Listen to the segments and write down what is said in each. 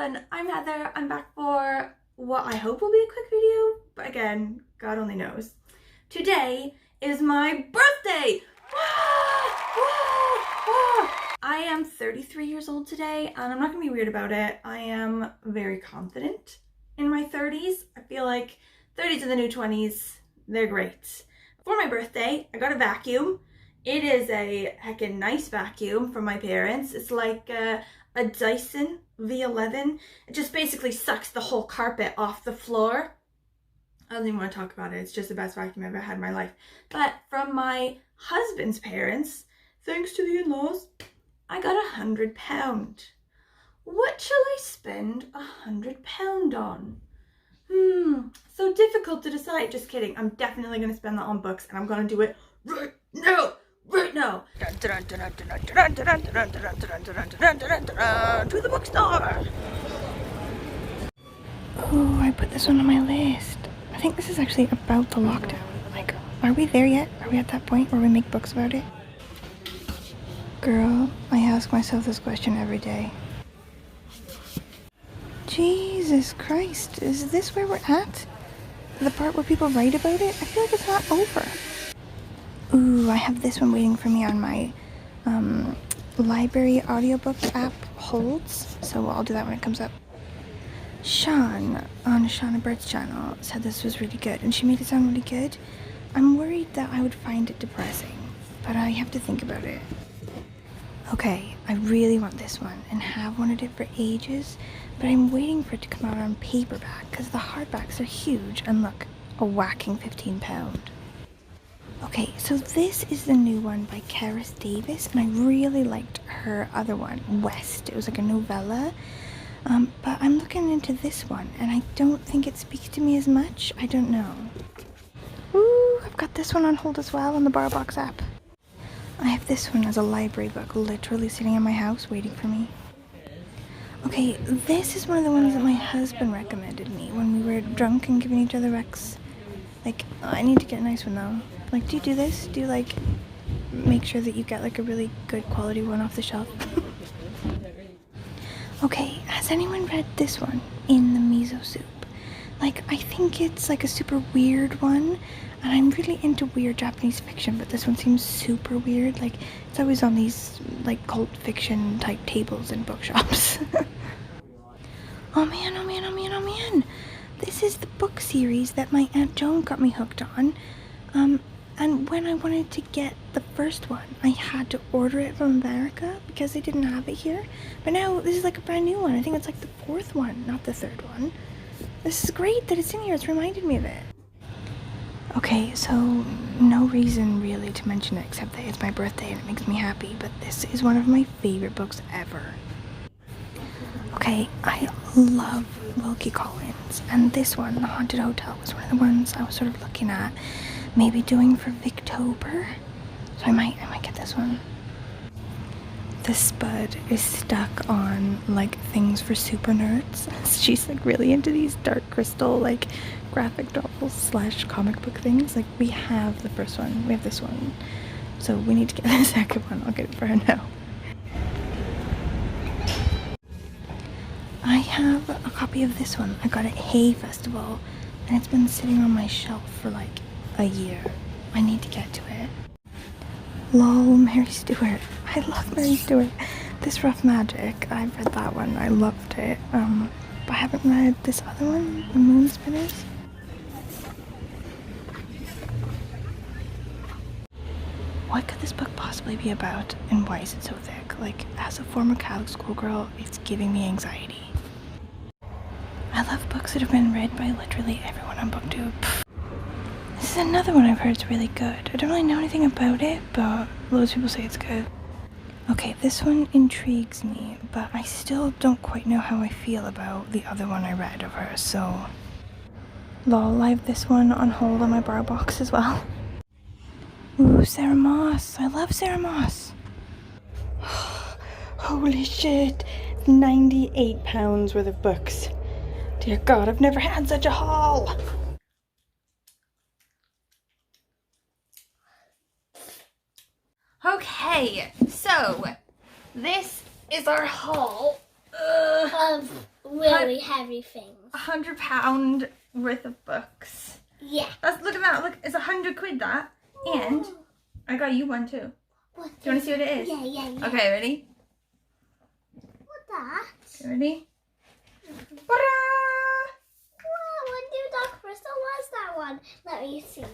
everyone, I'm Heather. I'm back for what I hope will be a quick video, but again, God only knows. Today is my birthday! I am 33 years old today, and I'm not gonna be weird about it. I am very confident in my 30s. I feel like 30s are the new 20s. They're great. For my birthday, I got a vacuum. It is a heckin' nice vacuum from my parents. It's like a Dyson V11. It just basically sucks the whole carpet off the floor. I don't even want to talk about it. It's just the best vacuum I've ever had in my life. But from my husband's parents, thanks to the in-laws, I got £100. What shall I spend £100 on? So difficult to decide. Just kidding. I'm definitely going to spend that on books, and I'm going to do it right now. Right now. To the bookstore. Oh, I put this one on my list. I think this is actually about the lockdown. Like, are we there yet? Are we at that point where we make books about it? Girl, I ask myself this question every day. Jesus Christ, is this where we're at? The part where people write about it? I feel like it's not over. Ooh, I have this one waiting for me on my library audiobook app holds, so I'll do that when it comes up. Sean on Shauna Bird's channel said this was really good, and she made it sound really good. I'm worried that I would find it depressing, but I have to think about it. Okay, I really want this one and have wanted it for ages, but I'm waiting for it to come out on paperback because the hardbacks are huge, and look, a whacking £15. Okay, so this is the new one by Karis Davis, and I really liked her other one, West. It was like a novella, but I'm looking into this one, and I don't think it speaks to me as much. I don't know. Ooh, I've got this one on hold as well on the BarBox app. I have this one as a library book literally sitting in my house waiting for me. Okay, this is one of the ones that my husband recommended me when we were drunk and giving each other recs. Like, I need to get a nice one though. Like, do you do this? Do you like make sure that you get like a really good quality one off the shelf? Okay, has anyone read this one, In the Miso Soup? Like, I think it's like a super weird one, and I'm really into weird Japanese fiction, but this one seems super weird. Like, it's always on these like cult fiction type tables in bookshops. Oh man, oh man, oh man, oh man. This is the book series that my Aunt Joan got me hooked on. And when I wanted to get the first one, I had to order it from America because they didn't have it here. But now this is like a brand new one. I think it's like the fourth one, not the third one. This is great that it's in here. It's reminded me of it. Okay, so no reason really to mention it except that it's my birthday and it makes me happy, but this is one of my favorite books ever. Okay, I love Wilkie Collins, and this one, The Haunted Hotel, was one of the ones I was sort of looking at maybe doing for Victober, so I might get this one. The Spud is stuck on like things for super nerds. She's like really into these Dark Crystal like graphic novels slash comic book things. Like, we have the first one, we have this one, so we need to get the second one. I'll get it for her now. I have a copy of this one. I got it at Hay Festival, and it's been sitting on my shelf for like a year. I need to get to it. Lol, Mary Stuart. I love Mary Stuart. This Rough Magic, I've read that one. I loved it. But I haven't read this other one, The Moon Spinners. What could this book possibly be about, and why is it so thick? Like, as a former Catholic schoolgirl, it's giving me anxiety. I love books that have been read by literally everyone on BookTube. This is another one I've heard is really good. I don't really know anything about it, but loads of people say it's good. Okay, this one intrigues me, but I still don't quite know how I feel about the other one I read of hers, so... Lol, I have this one on hold on my BarBox as well. Ooh, Sarah Moss. I love Sarah Moss. Holy shit. £98 worth of books. Dear God, I've never had such a haul. Okay, so this is our haul. Of really heavy things. £100 worth of books. Yeah. Look at that. Look, it's 100 quid that. Whoa. And I got you one too. What? Do you want to see what it is? Yeah. Okay, ready? What that? Okay, ready? Wow, what new Dark Crystal was that one? Let me see it.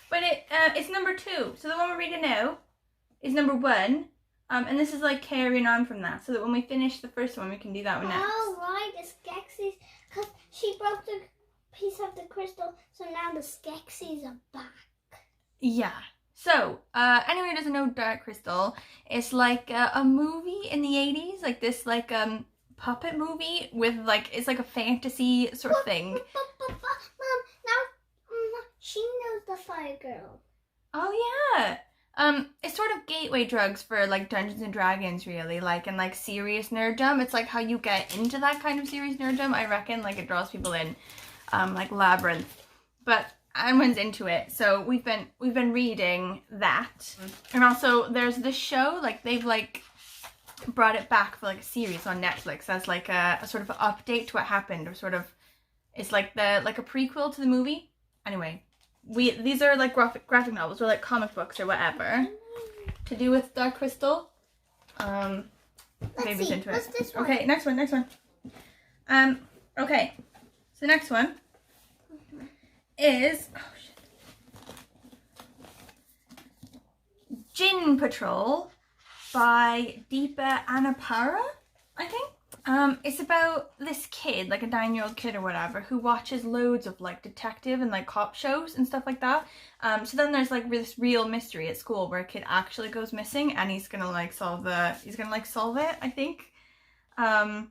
But it's number 2. So the one we're reading now is number 1. And this is like carrying on from that, so that when we finish the first one, we can do that one next. Oh, right, the Skeksis. Because she broke the piece of the crystal, so now the Skeksis are back. Yeah. So, anyone who doesn't know Dark Crystal, it's like a movie in the 80s, like this, like, puppet movie with, like, it's like a fantasy sort of thing. Mom, now, she knows the Fire Girl. Oh, yeah. It's sort of gateway drugs for, like, Dungeons and Dragons, really, like, and, like, serious nerddom. It's, like, how you get into that kind of serious nerddom, I reckon, like, it draws people in, like Labyrinth. But everyone's into it, so we've been reading that. And also, there's this show, like, they've, like, brought it back for, like, a series on Netflix as, like, a sort of update to what happened, or sort of, it's, like, a prequel to the movie. Anyway. These are like graphic novels or like comic books or whatever to do with Dark Crystal. Let's see. What's this one? Okay, next one. Okay, so next one is Gin Patrol by Deepa Anapara, I think. It's about this kid, like a 9-year-old kid or whatever, who watches loads of like detective and like cop shows and stuff like that. So then there's like this real mystery at school where a kid actually goes missing, and he's gonna solve it, I think. As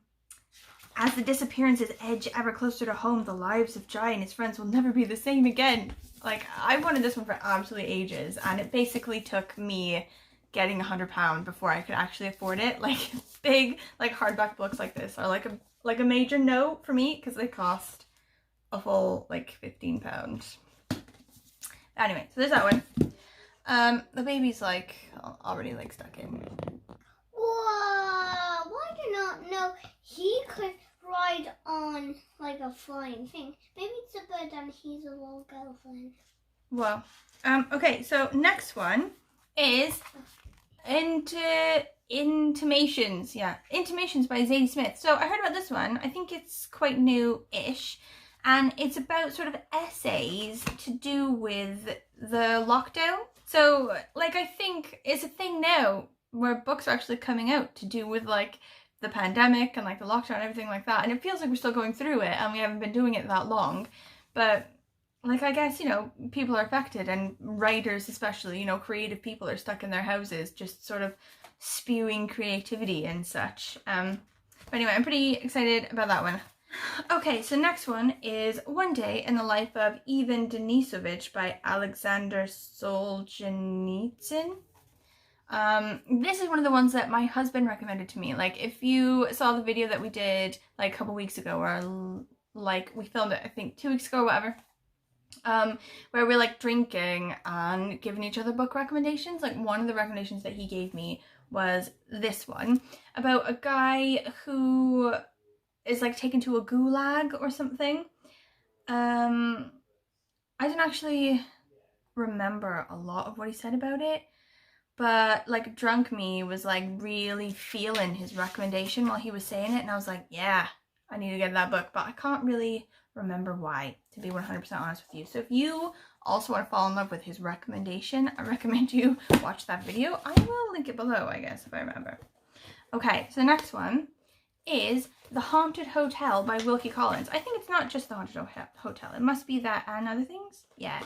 the disappearances edge ever closer to home, the lives of Jai and his friends will never be the same again. Like, I wanted this one for absolutely ages, and it basically took me getting £100 before I could actually afford it. Like, big, like, hardback books like this are like a major no for me, because they cost a full, like, £15. Anyway, so there's that one. The baby's, like, already, like, stuck in. Whoa! Why do you not know he could ride on, like, a flying thing? Maybe it's a bird and he's a little girlfriend. Well, okay, so next one is Intimations. Yeah, Intimations by Zadie Smith. So I heard about this one. I think it's quite new-ish, and it's about sort of essays to do with the lockdown. So, like, I think it's a thing now where books are actually coming out to do with, like, the pandemic and, like, the lockdown and everything like that. And it feels like we're still going through it, and we haven't been doing it that long. But, like, I guess, you know, people are affected, and writers especially, you know, creative people are stuck in their houses just sort of spewing creativity and such. But anyway, I'm pretty excited about that one. Okay, so next one is One Day in the Life of Ivan Denisovich by Alexander Solzhenitsyn. This is one of the ones that my husband recommended to me. Like, if you saw the video that we did like a couple weeks ago, or like we filmed it I think 2 weeks ago or whatever, where we're like drinking and giving each other book recommendations, like one of the recommendations that he gave me was this one about a guy who is like taken to a gulag or something. I don't actually remember a lot of what he said about it, but like drunk me was like really feeling his recommendation while he was saying it, and I was like, yeah, I need to get that book, but I can't really remember why, to be 100% honest with you. So if you also want to fall in love with his recommendation, I recommend you watch that video. I will link it below, I guess, if I remember. Okay, so the next one is The Haunted Hotel by Wilkie Collins. I think it's not just The Haunted Hotel. It must be that and other things. Yeah.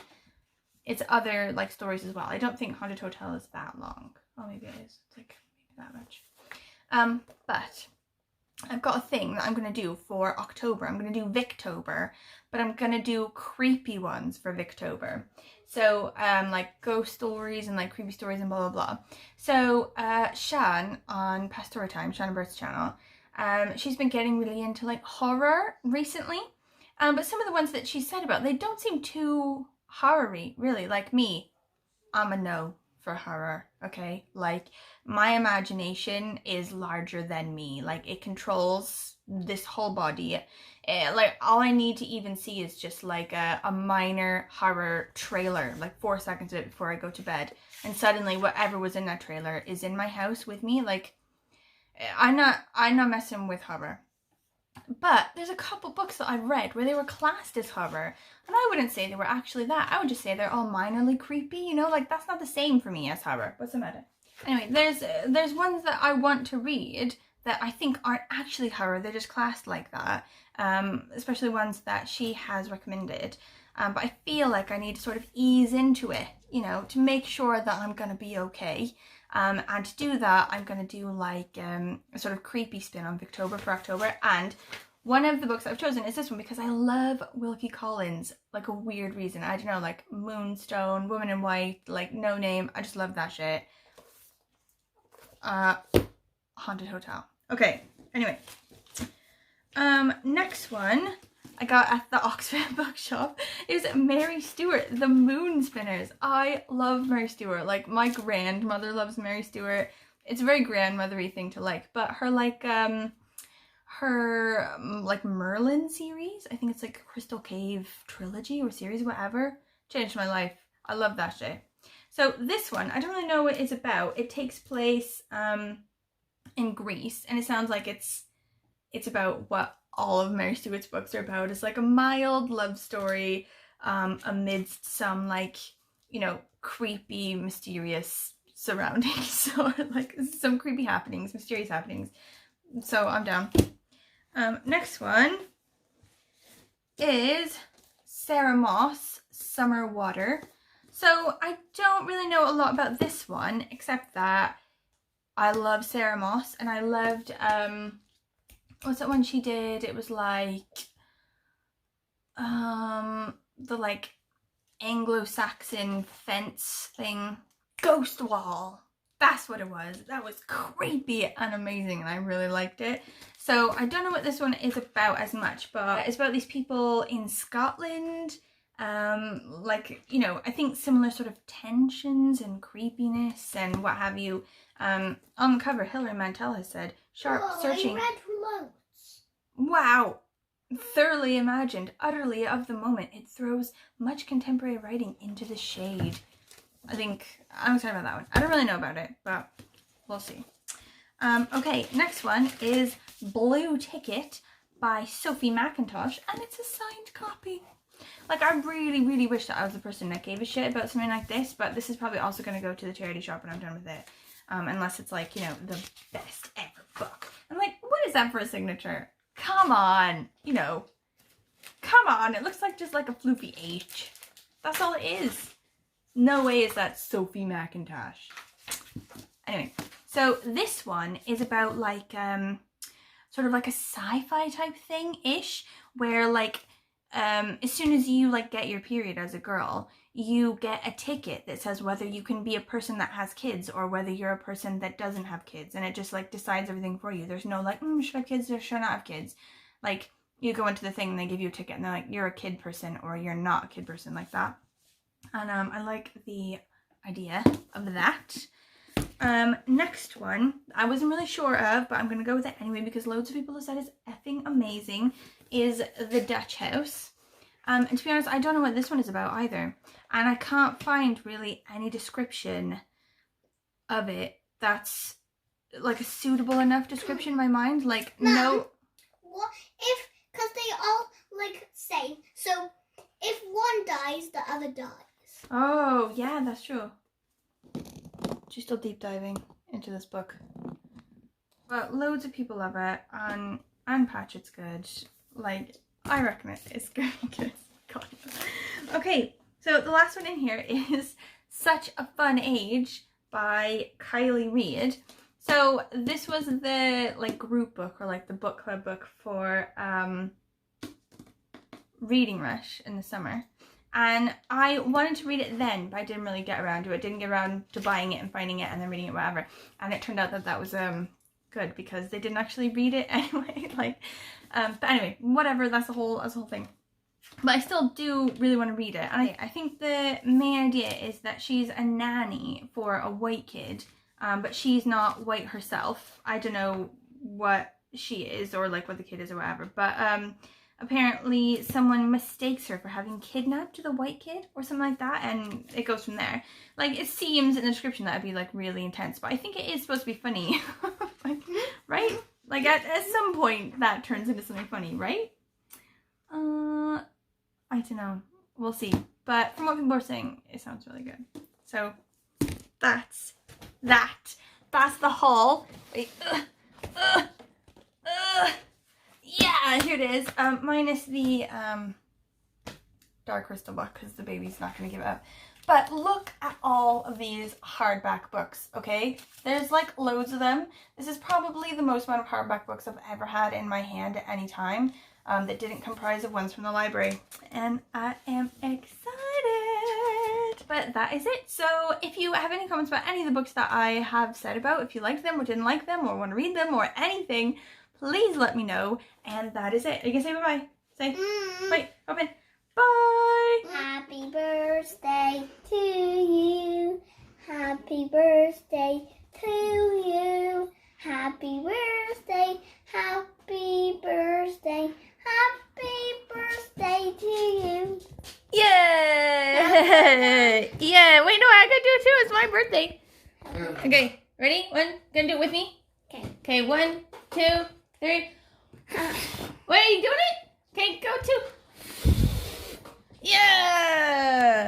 It's other, like, stories as well. I don't think Haunted Hotel is that long. Oh, maybe it is. It's, like, maybe that much. But I've got a thing that I'm going to do for October. I'm going to do Victober, but I'm going to do creepy ones for Victober. So, like, ghost stories and, like, creepy stories and blah, blah, blah. So, Shan on Pastory Time, Shan and Bert's channel, she's been getting really into, like, horror recently. But some of the ones that she said about, they don't seem too horror-y, really. Like me, I'm a no for horror, okay? Like, my imagination is larger than me. Like, it controls this whole body. Like all I need to even see is just like a minor horror trailer, like 4 seconds of it before I go to bed, and suddenly whatever was in that trailer is in my house with me. Like I'm not messing with horror. But there's a couple books that I've read where they were classed as horror, and I wouldn't say they were actually that. I would just say they're all minorly creepy, you know, like that's not the same for me as horror. What's the matter? Anyway, there's ones that I want to read that I think aren't actually horror, they're just classed like that, especially ones that she has recommended. But I feel like I need to sort of ease into it, you know, to make sure that I'm going to be okay. And to do that, I'm going to do like a sort of creepy spin on Victober for October. And one of the books I've chosen is this one because I love Wilkie Collins, like a weird reason. I don't know, like Moonstone, Woman in White, like No Name. I just love that shit. Haunted Hotel. Okay, anyway. Next one I got at the Oxford bookshop is Mary Stuart, The Moon Spinners. I love Mary Stuart. Like, my grandmother loves Mary Stuart. It's a very grandmothery thing to like, but her like Merlin series, I think it's like Crystal Cave trilogy or series, whatever, changed my life. I love that shit. So this one, I don't really know what it's about. It takes place in Greece, and it sounds like it's about what all of Mary Stuart's books are about. It's like a mild love story amidst some, like, you know, creepy, mysterious surroundings, or like some creepy happenings, mysterious happenings. So I'm down. Next one is Sarah Moss, Summer Water. So I don't really know a lot about this one, except that I love Sarah Moss, and I loved what's that one she did? It was like the like Anglo-Saxon fence thing. Ghost Wall. That's what it was. That was creepy and amazing, and I really liked it. So I don't know what this one is about as much, but it's about these people in Scotland. Like, you know, I think similar sort of tensions and creepiness and what have you. On the cover, Hilary Mantel has said, sharp searching. I read loads. Wow. Thoroughly imagined, utterly of the moment. It throws much contemporary writing into the shade. I think I'm excited about that one. I don't really know about it, but we'll see. Okay, next one is Blue Ticket by Sophie McIntosh, and it's a signed copy. Like, I really, really wish that I was the person that gave a shit about something like this, but this is probably also going to go to the charity shop when I'm done with it. Unless it's like, you know, the best ever book. I'm like, what is that for a signature? Come on, you know. Come on, it looks like just like a floofy H. That's all it is. No way is that Sophie McIntosh. Anyway, so this one is about like sort of like a sci-fi type thing-ish, where like as soon as you like get your period as a girl, you get a ticket that says whether you can be a person that has kids or whether you're a person that doesn't have kids, and it just like decides everything for you. There's no like, should I have kids or should I not have kids? Like, you go into the thing and they give you a ticket and they're like, you're a kid person or you're not a kid person, like that. And I like the idea of that. Next one, I wasn't really sure of, but I'm going to go with it anyway because loads of people have said it's effing amazing, is The Dutch House. And to be honest, I don't know what this one is about either. And I can't find really any description of it that's like a suitable enough description in my mind. Like, no. What if, because they all like say, so if one dies, the other dies. Oh, yeah, that's true. She's still deep diving into this book. But loads of people love it, and Patchett's good. Like, I reckon it's very good. God. Okay, so the last one in here is Such a Fun Age by Kylie Reid. So this was the like group book or like the book club book for Reading Rush in the summer. And I wanted to read it then, but I didn't really get around to it. Didn't get around to buying it and finding it and then reading it, whatever. And it turned out that that was good because they didn't actually read it anyway. Like, but anyway, whatever. That's the whole thing. But I still do really want to read it. And I think the main idea is that she's a nanny for a white kid, but she's not white herself. I don't know what she is or like what the kid is or whatever. But apparently someone mistakes her for having kidnapped the white kid or something like that, and it goes from there. Like, it seems in the description that it'd be like really intense, but I think it is supposed to be funny. Like, right? Like at some point that turns into something funny, right? I don't know. We'll see. But from what people are saying, it sounds really good. So that's that. That's the haul. Wait. Yeah, here it is. Minus the Dark Crystal book because the baby's not going to give it up. But look at all of these hardback books, okay? There's like loads of them. This is probably the most amount of hardback books I've ever had in my hand at any time that didn't comprise of ones from the library. And I am excited. But that is it. So if you have any comments about any of the books that I have said about, if you liked them or didn't like them or want to read them or anything, please let me know. And that is it. Are you going to say bye-bye? Say, wait, open. Bye! Happy birthday to you. Happy birthday to you. Happy birthday. Happy birthday. Happy birthday to you. Yay! Yeah, wait, no, I gotta do it too. It's my birthday. Okay, ready? Gonna do it with me? Okay. Okay, 1, 2, 3. Wait, are you doing it? Okay, go 2. Yeah!